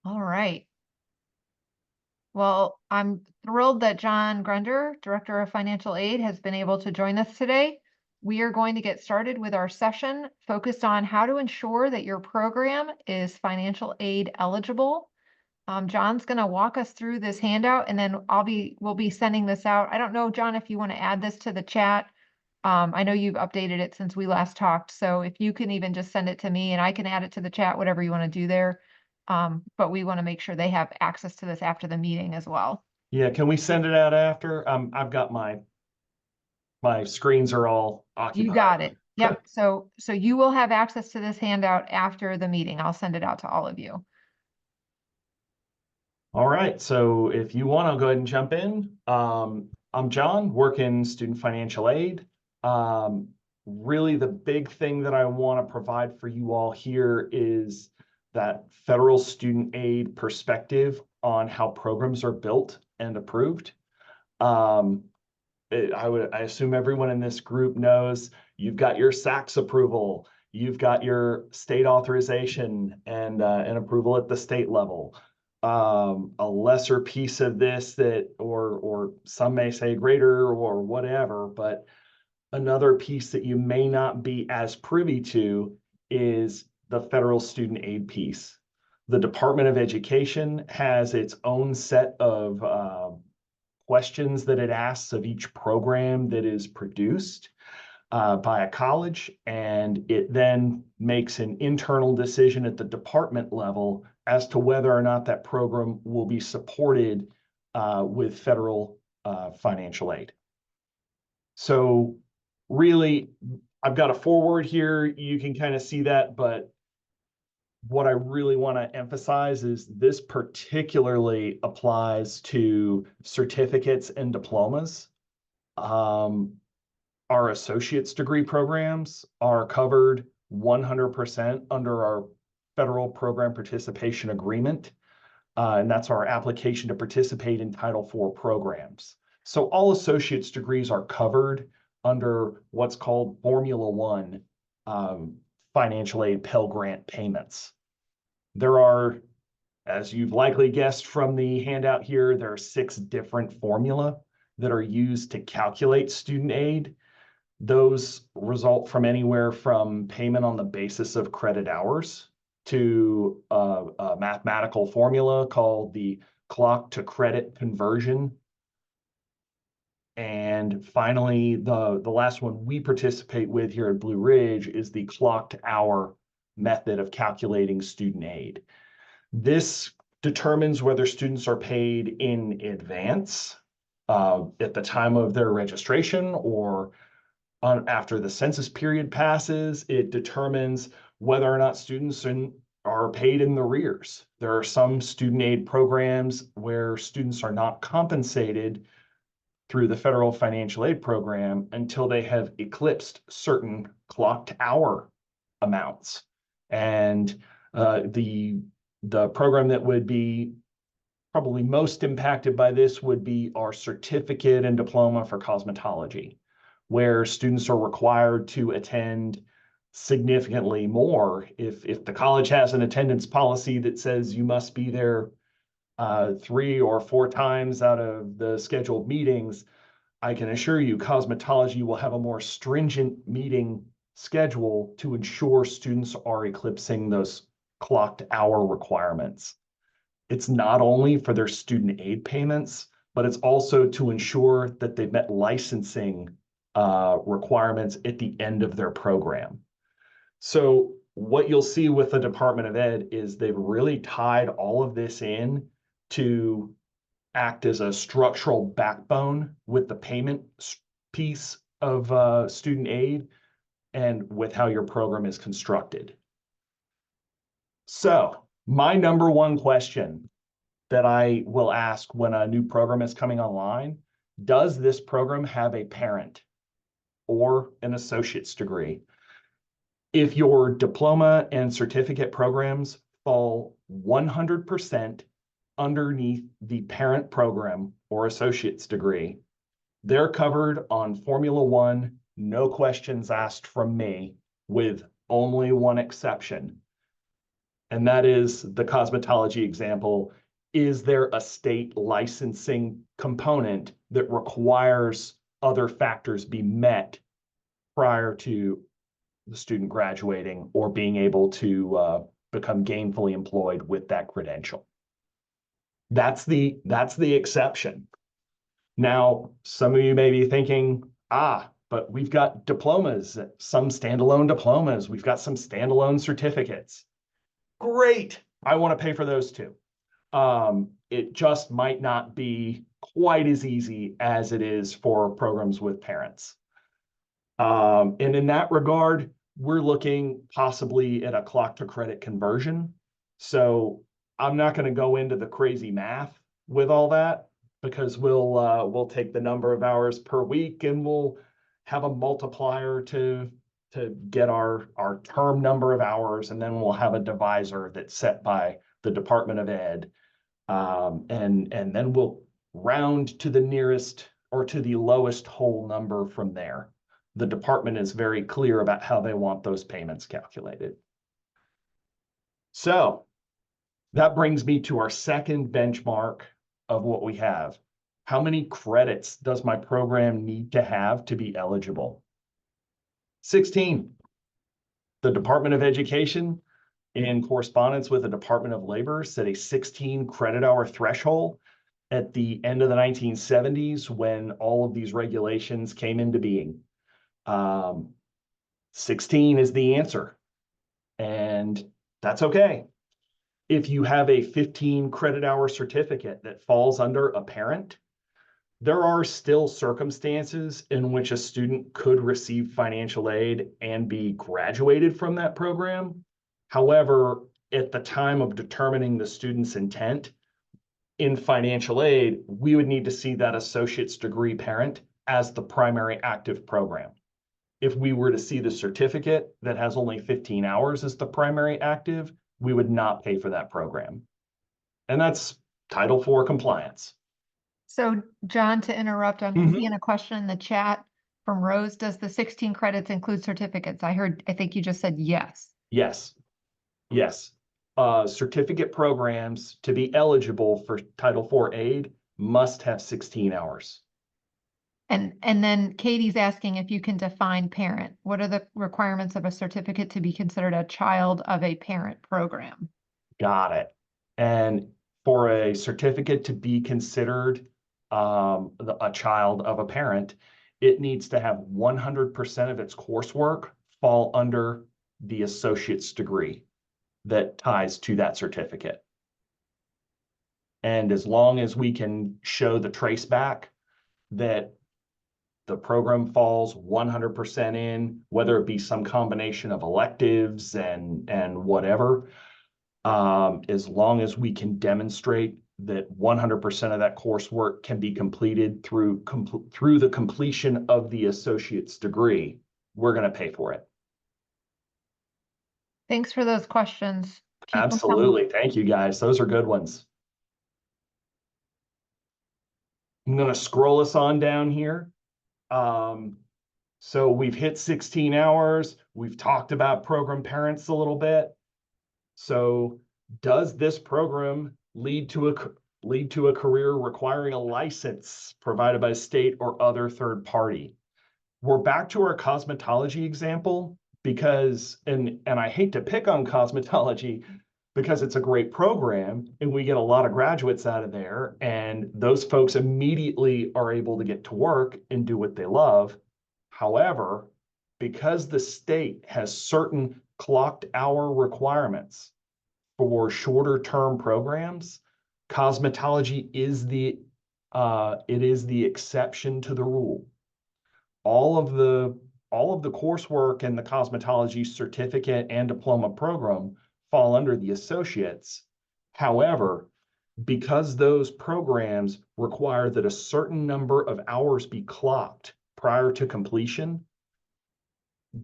All right. Well, I'm thrilled that John Grunder, Director of Financial Aid, has been able to join us today. We are going to get started with our session focused on how to ensure that your program is financial aid eligible. John's going to walk us through this handout, and then we'll be sending this out. I don't know, John, if you want to add this to the chat. I know you've updated it since we last talked, so if you can even just send it to me and I can add it to the chat, whatever you want to do there. But we want to make sure they have access to this after the meeting as well. Yeah, can we send it out after? I've got my screens are all occupied. You got it. Yep. So you will have access to this handout after the meeting. I'll send it out to all of you. All right, so if you want, I'll go ahead and jump in. I'm John, work in student financial aid. Really the big thing that I want to provide for you all here is that federal student aid perspective on how programs are built and approved. I assume everyone in this group knows you've got your SACS approval, you've got your state authorization and approval at the state level. A lesser piece of this that, or some may say greater or whatever, but another piece that you may not be as privy to is the federal student aid piece. The Department of Education has its own set of questions that it asks of each program that is produced by a college, and it then makes an internal decision at the department level as to whether or not that program will be supported with federal financial aid. So really, I've got a forward here. You can kind of see that, but what I really want to emphasize is this particularly applies to certificates and diplomas. Our associate's degree programs are covered 100% under our federal program participation agreement. And that's our application to participate in Title IV programs. So all associate's degrees are covered under what's called Formula One financial aid Pell Grant payments. There are, as you've likely guessed from the handout here, there are 6 different formula that are used to calculate student aid. Those result from anywhere from payment on the basis of credit hours to a mathematical formula called the clock to credit conversion. And finally, the last one we participate with here at Blue Ridge is the clocked hour method of calculating student aid. This determines whether students are paid in advance at the time of their registration or after the census period passes. It determines whether or not students are paid in the arrears. There are some student aid programs where students are not compensated through the federal financial aid program until they have eclipsed certain clocked hour amounts. And the program that would be probably most impacted by this would be our certificate and diploma for cosmetology, where students are required to attend significantly more. If the college has an attendance policy that says you must be there 3 or 4 times out of the scheduled meetings, I can assure you cosmetology will have a more stringent meeting schedule to ensure students are eclipsing those clocked hour requirements. It's not only for their student aid payments, but it's also to ensure that they've met licensing requirements at the end of their program. So what you'll see with the Department of Ed is they've really tied all of this in to act as a structural backbone with the payment piece of student aid and with how your program is constructed. So my number one question that I will ask when a new program is coming online, does this program have a parent or an associate's degree? If your diploma and certificate programs fall 100% underneath the parent program or associate's degree, they're covered on Formula One, no questions asked from me, with only one exception. And that is the cosmetology example. Is there a state licensing component that requires other factors be met prior to the student graduating or being able to become gainfully employed with that credential? That's the exception. Now, some of you may be thinking, but we've got diplomas, some standalone diplomas. We've got some standalone certificates. Great. I want to pay for those too. It just might not be quite as easy as it is for programs with parents. And in that regard, we're looking possibly at a clock to credit conversion. So I'm not going to go into the crazy math with all that, because we'll take the number of hours per week and we'll have a multiplier to get our term number of hours, and then we'll have a divisor that's set by the Department of Ed, and then we'll round to the nearest or to the lowest whole number from there. The department is very clear about how they want those payments calculated. So that brings me to our second benchmark of what we have. How many credits does my program need to have to be eligible? 16. The Department of Education, in correspondence with the Department of Labor, set a 16 credit hour threshold at the end of the 1970s when all of these regulations came into being. 16 is the answer, and that's okay. If you have a 15 credit hour certificate that falls under a parent, there are still circumstances in which a student could receive financial aid and be graduated from that program. However, at the time of determining the student's intent in financial aid, we would need to see that associate's degree parent as the primary active program. If we were to see the certificate that has only 15 hours as the primary active, we would not pay for that program. And that's Title IV compliance. So John, to interrupt, I'm seeing a question in the chat from Rose. Does the 16 credits include certificates? I think you just said yes. Yes. Yes. Certificate programs, to be eligible for Title IV aid, must have 16 hours. And then Katie's asking if you can define parent. What are the requirements of a certificate to be considered a child of a parent program? Got it. And for a certificate to be considered a child of a parent, it needs to have 100% of its coursework fall under the associate's degree that ties to that certificate. And as long as we can show the trace back that the program falls 100% in, whether it be some combination of electives and whatever, as long as we can demonstrate that 100% of that coursework can be completed through the completion of the associate's degree, we're going to pay for it. Thanks for those questions. Keep Absolutely. Thank you, guys. Those are good ones. I'm going to scroll us on down here. So we've hit 16 hours. We've talked about program parents a little bit. So does this program lead to a career requiring a license provided by state or other third party? We're back to our cosmetology example because, and I hate to pick on cosmetology because it's a great program and we get a lot of graduates out of there, and those folks immediately are able to get to work and do what they love. However, because the state has certain clocked hour requirements for shorter term programs, cosmetology is the exception to the rule. All of the coursework in the cosmetology certificate and diploma program fall under the associates. However, because those programs require that a certain number of hours be clocked prior to completion,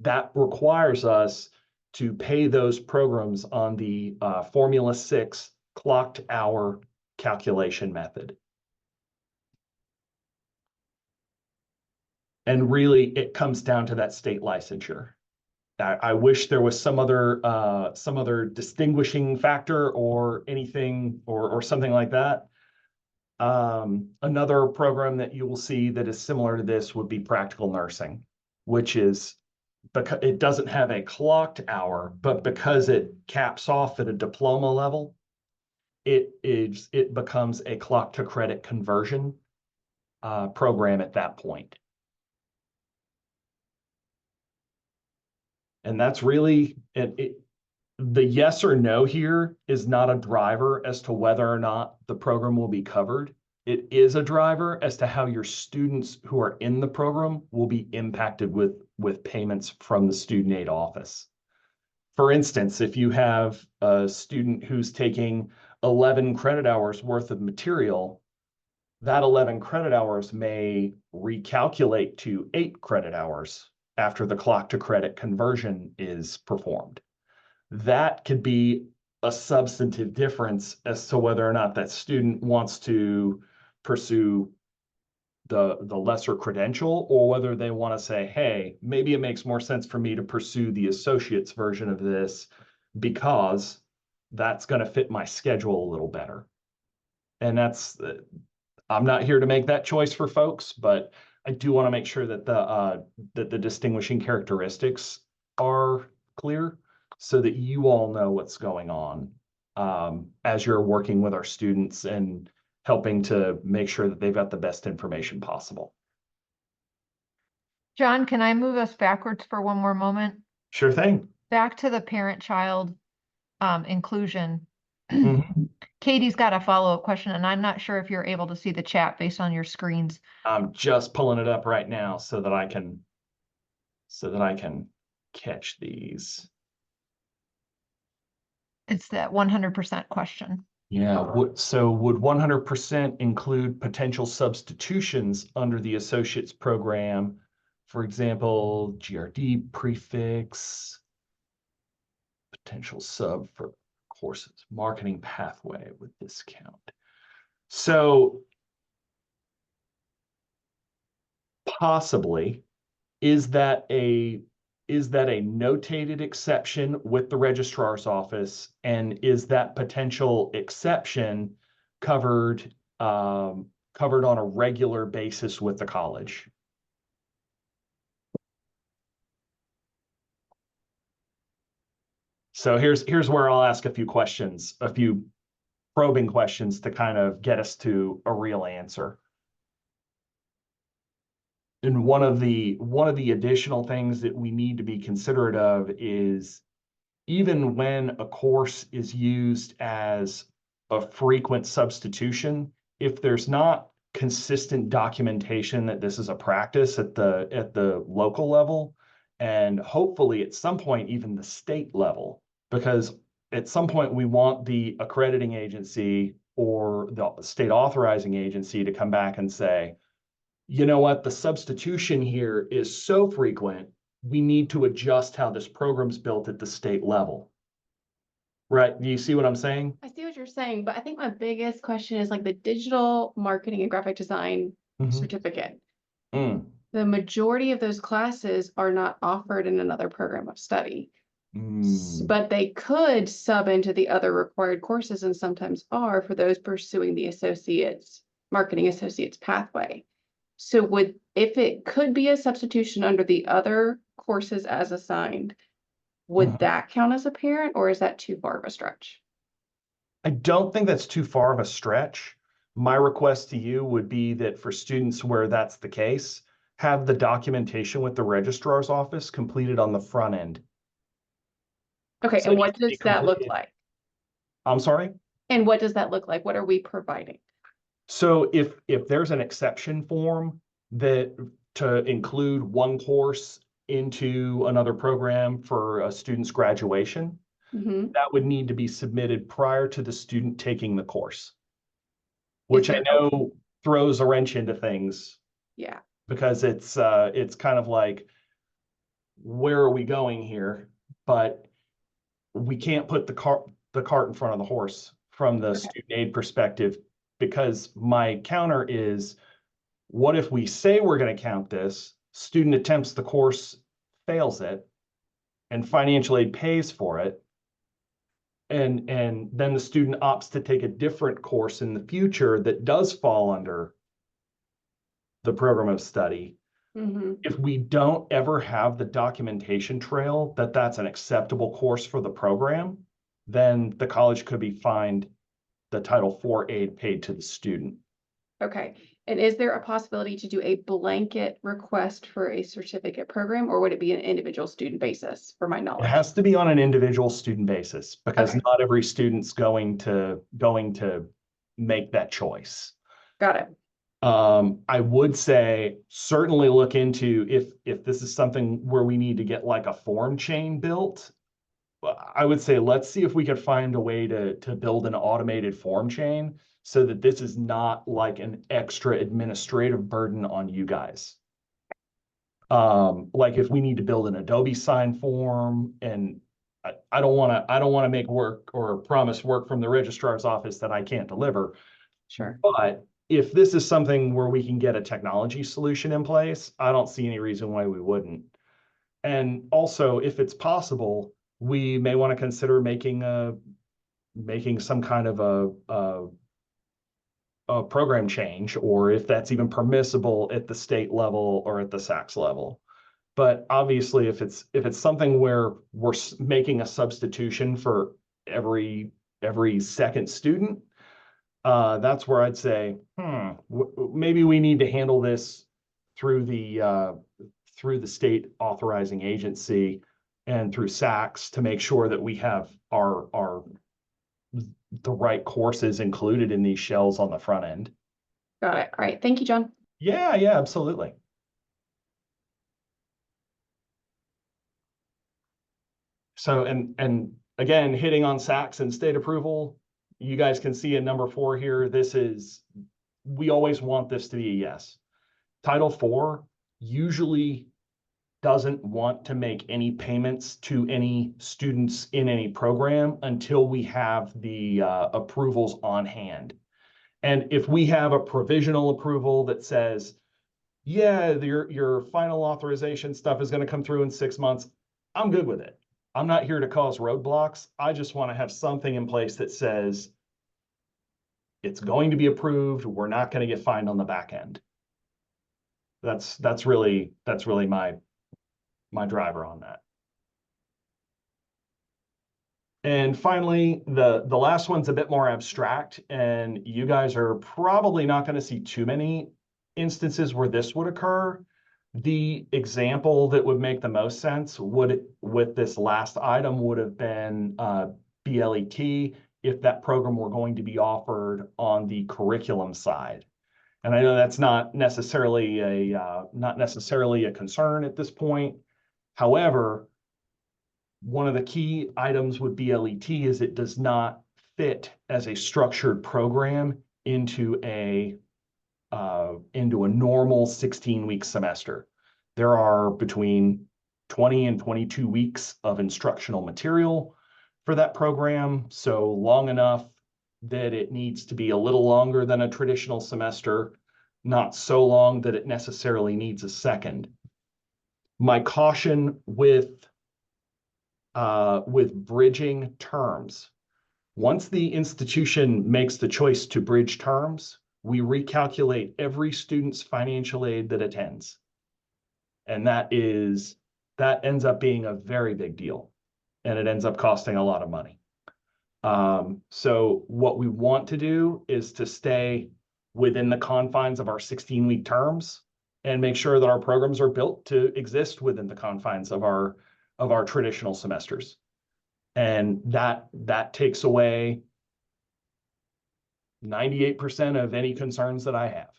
that requires us to pay those programs on the Formula 6 clocked hour calculation method. And really, it comes down to that state licensure. I wish there was some other distinguishing factor or anything or something like that. Another program that you will see that is similar to this would be practical nursing, which is because it doesn't have a clocked hour, but because it caps off at a diploma level, it becomes a clock to credit conversion program at that point. And that's really the yes or no here is not a driver as to whether or not the program will be covered. It is a driver as to how your students who are in the program will be impacted with payments from the student aid office. For instance, if you have a student who's taking 11 credit hours worth of material, that 11 credit hours may recalculate to 8 credit hours after the clock to credit conversion is performed. That could be a substantive difference as to whether or not that student wants to pursue the lesser credential, or whether they want to say, hey, maybe it makes more sense for me to pursue the associate's version of this because that's going to fit my schedule a little better. And I'm not here to make that choice for folks, but I do want to make sure that the distinguishing characteristics are clear so that you all know what's going on as you're working with our students and helping to make sure that they've got the best information possible. John, can I move us backwards for one more moment? Sure thing. Back to the parent-child inclusion. Mhm. Katie's got a follow-up question, and I'm not sure if you're able to see the chat based on your screens. I'm just pulling it up right now so that I can catch these. It's that 100% question. Yeah, so would 100% include potential substitutions under the associate's program? For example, GRD prefix, potential sub for courses, marketing pathway with discount. So possibly, is that a notated exception with the registrar's office, and is that potential exception covered on a regular basis with the college? So here's where I'll ask a few questions, a few probing questions to kind of get us to a real answer. And one of the additional things that we need to be considerate of is, even when a course is used as a frequent substitution, if there's not consistent documentation that this is a practice at the local level, and hopefully at some point even the state level, because at some point we want the accrediting agency or the state authorizing agency to come back and say, you know what, the substitution here is so frequent, we need to adjust how this program's built at the state level. Right? Do you see what I'm saying? I see what you're saying, but I think my biggest question is like the digital marketing and graphic design certificate. The majority of those classes are not offered in another program of study, but they could sub into the other required courses, and sometimes are, for those pursuing the marketing associates pathway. So if it could be a substitution under the other courses as assigned, would that count as a parent, or is that too far of a stretch? I don't think that's too far of a stretch. My request to you would be that for students where that's the case, have the documentation with the registrar's office completed on the front end. Okay, So and what does that look like? I'm sorry? And what does that look like? What are we providing? So if there's an exception form that to include one course into another program for a student's graduation, that would need to be submitted prior to the student taking the course, which I know throws a wrench into things. Yeah. Because it's kind of like, where are we going here? But we can't put the cart in front of the horse from the student aid perspective, because my counter is, what if we say we're going to count this, student attempts the course, fails it, and financial aid pays for it, and then the student opts to take a different course in the future that does fall under the program of study, if we don't ever have the documentation trail that that's an acceptable course for the program, then the college could be fined the Title IV aid paid to the student. Okay. And is there a possibility to do a blanket request for a certificate program, or would it be an individual student basis, for my It knowledge? has to be on an individual student basis because Okay. not every student's going to make that choice. Got it. I would say certainly look into if this is something where we need to get like a form chain built. I would say let's see if we could find a way to build an automated form chain so that this is not like an extra administrative burden on you guys. Like if we need to build an Adobe sign form, and I don't want to make work or promise work from the registrar's office that I can't deliver. Sure. But if this is something where we can get a technology solution in place, I don't see any reason why we wouldn't. And also, if it's possible, we may want to consider making some kind of a program change, or if that's even permissible at the state level or at the SACS level. But obviously, if it's something where we're making a substitution for every second student, that's where I'd say, maybe we need to handle this through the state authorizing agency and through SACS to make sure that we have the right courses included in these shells on the front end. Got it. All right. Thank you, John. Yeah, absolutely. So, and again, hitting on SACS and state approval, you guys can see in number 4 here, we always want this to be a yes. Title IV usually doesn't want to make any payments to any students in any program until we have the approvals on hand. And if we have a provisional approval that says, yeah, your final authorization stuff is going to come through in 6 months, I'm good with it. I'm not here to cause roadblocks. I just want to have something in place that says it's going to be approved. We're not going to get fined on the back end. That's really my driver on that. And finally, the last one's a bit more abstract, and you guys are probably not going to see too many instances where this would occur. The example that would make the most sense with this last item would have been BLET, if that program were going to be offered on the curriculum side. And I know that's not necessarily a concern at this point. However, one of the key items with BLET is it does not fit as a structured program into a normal 16-week semester. There are between 20 and 22 weeks of instructional material for that program, so long enough that it needs to be a little longer than a traditional semester, not so long that it necessarily needs a second. My caution with bridging terms, once the institution makes the choice to bridge terms, we recalculate every student's financial aid that attends. And that ends up being a very big deal, and it ends up costing a lot of money. So what we want to do is to stay within the confines of our 16-week terms and make sure that our programs are built to exist within the confines of our traditional semesters. And that takes away 98% of any concerns that I have.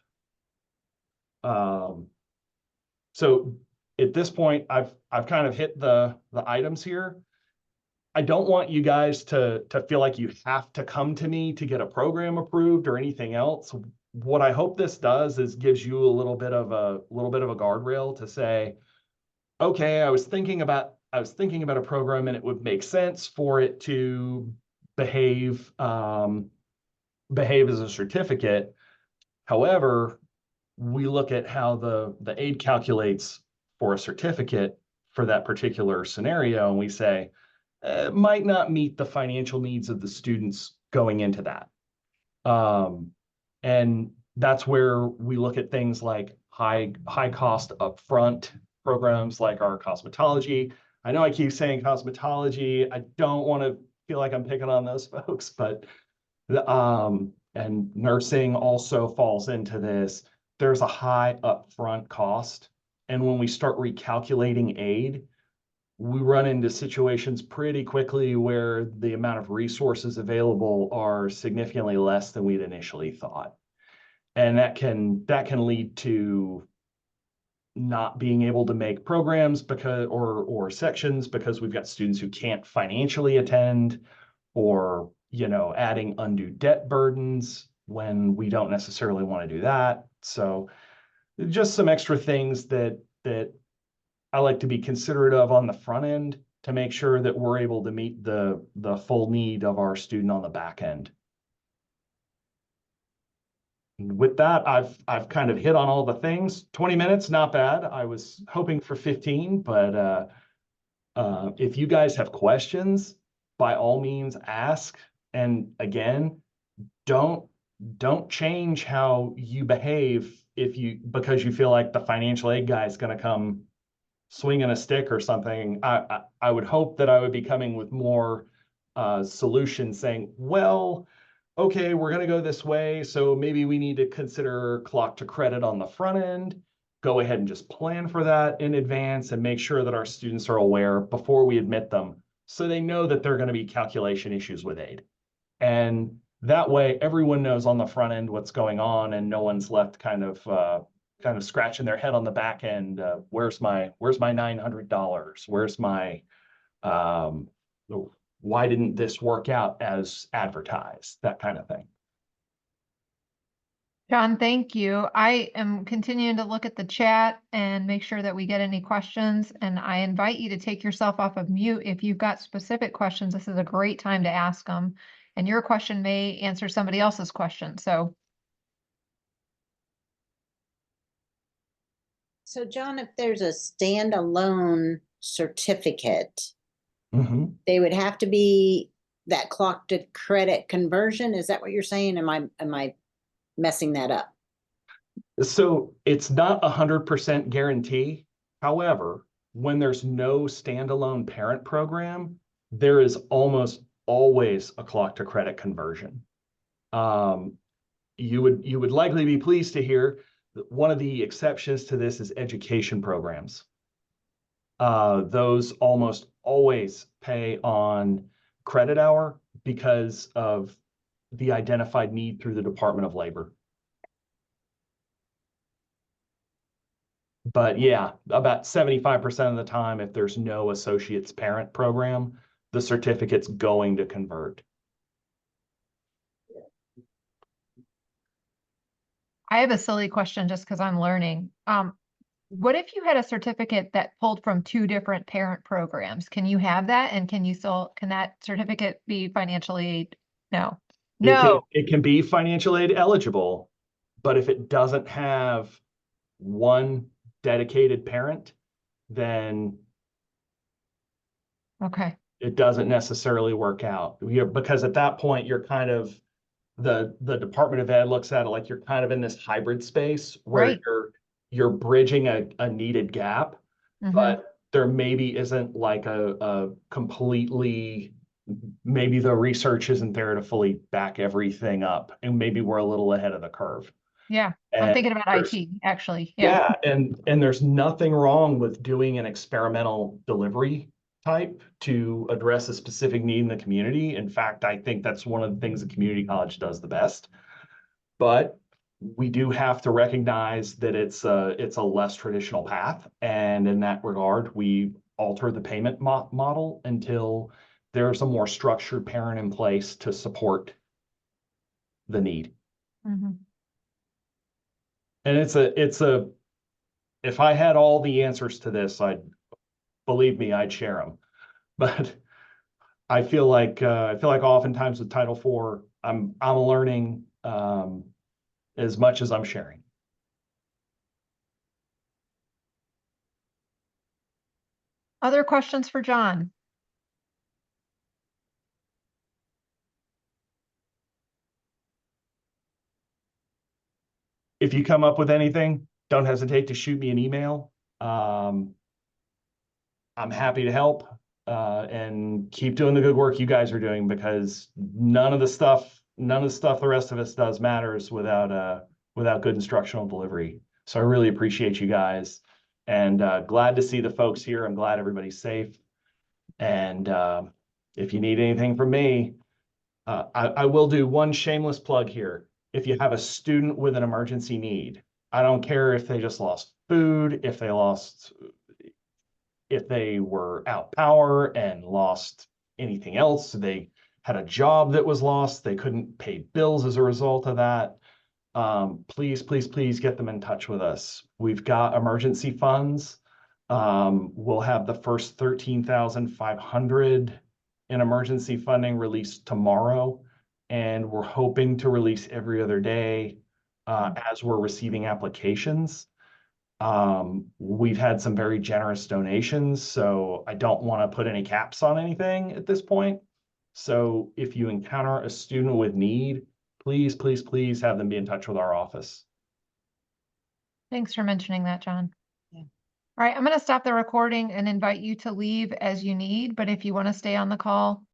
So at this point, I've kind of hit the items here. I don't want you guys to feel like you have to come to me to get a program approved or anything else. What I hope this does is gives you a little bit of a guardrail to say, okay, I was thinking about a program, and it would make sense for it to behave as a certificate. However, we look at how the aid calculates for a certificate for that particular scenario, and we say, it might not meet the financial needs of the students going into that. And that's where we look at things like high cost upfront programs like our cosmetology. I know I keep saying cosmetology. I don't want to feel like I'm picking on those folks, but and nursing also falls into this. There's a high upfront cost. And when we start recalculating aid, we run into situations pretty quickly where the amount of resources available are significantly less than we'd initially thought. And that can lead to not being able to make programs because or sections because we've got students who can't financially attend, or adding undue debt burdens when we don't necessarily want to do that. So just some extra things that I like to be considerate of on the front end to make sure that we're able to meet the full need of our student on the back end. With that, I've kind of hit on all the things. 20 minutes, not bad. I was hoping for 15, but if you guys have questions, by all means ask. And again, don't change how you behave because you feel like the financial aid guy is going to come swinging a stick or something. I would hope that I would be coming with more solutions saying, well, okay, we're going to go this way, so maybe we need to consider clock to credit on the front end. Go ahead and just plan for that in advance and make sure that our students are aware before we admit them, so they know that there are going to be calculation issues with aid. And that way, everyone knows on the front end what's going on, and no one's left kind of scratching their head on the back end. Where's my $900? Where's my why didn't this work out as advertised? That kind of thing. John, thank you. I am continuing to look at the chat and make sure that we get any questions. And I invite you to take yourself off of mute. If you've got specific questions, this is a great time to ask them. And your question may answer somebody else's question. So John, if there's a standalone certificate, they would have to be that clock to credit conversion. Is that what you're saying? Am I messing that up? So it's not 100% guarantee. However, when there's no standalone parent program, there is almost always a clock to credit conversion. You would likely be pleased to hear that one of the exceptions to this is education programs. Those almost always pay on credit hour because of the identified need through the Department of Labor. But yeah, about 75% of the time, if there's no associate's parent program, the certificate's going to convert. I have a silly question just because I'm learning. What if you had a certificate that pulled from 2 different parent programs? Can you have that? And can that certificate be financially aid? No. It can be financial aid eligible, but if it doesn't have one dedicated parent, then okay, it doesn't necessarily work out. Because at that point, you're kind of the Department of Ed looks at it like you're kind of in this hybrid space where right. you're bridging a needed gap, but there maybe isn't like a completely, maybe the research isn't there to fully back everything up, and maybe we're a little ahead of the curve. Yeah, I'm thinking about IT actually. Yeah, and there's nothing wrong with doing an experimental delivery type to address a specific need in the community. In fact, I think that's one of the things the community college does the best. But we do have to recognize that it's a less traditional path, and in that regard, we alter the payment model until there's a more structured parent in place to support the need. And if I had all the answers to this, believe me, I'd share them. But I feel like oftentimes with Title IV, I'm learning as much as I'm sharing. Other questions for John? If you come up with anything, don't hesitate to shoot me an email. I'm happy to help and keep doing the good work you guys are doing, because none of the stuff the rest of us does matters without good instructional delivery. So I really appreciate you guys, and glad to see the folks here. I'm glad everybody's safe. And if you need anything from me, I will do one shameless plug here. If you have a student with an emergency need, I don't care if they just lost food, if they were out power and lost anything else, they had a job that was lost, they couldn't pay bills as a result of that. Please, please, please get them in touch with us. We've got emergency funds. We'll have the first 13,500 in emergency funding released tomorrow, and we're hoping to release every other day as we're receiving applications. We've had some very generous donations, so I don't want to put any caps on anything at this point. So if you encounter a student with need, please, please, please have them be in touch with our office. Thanks for mentioning that, John. Yeah. All right, I'm going to stop the recording and invite you to leave as you need, but if you want to stay on the call,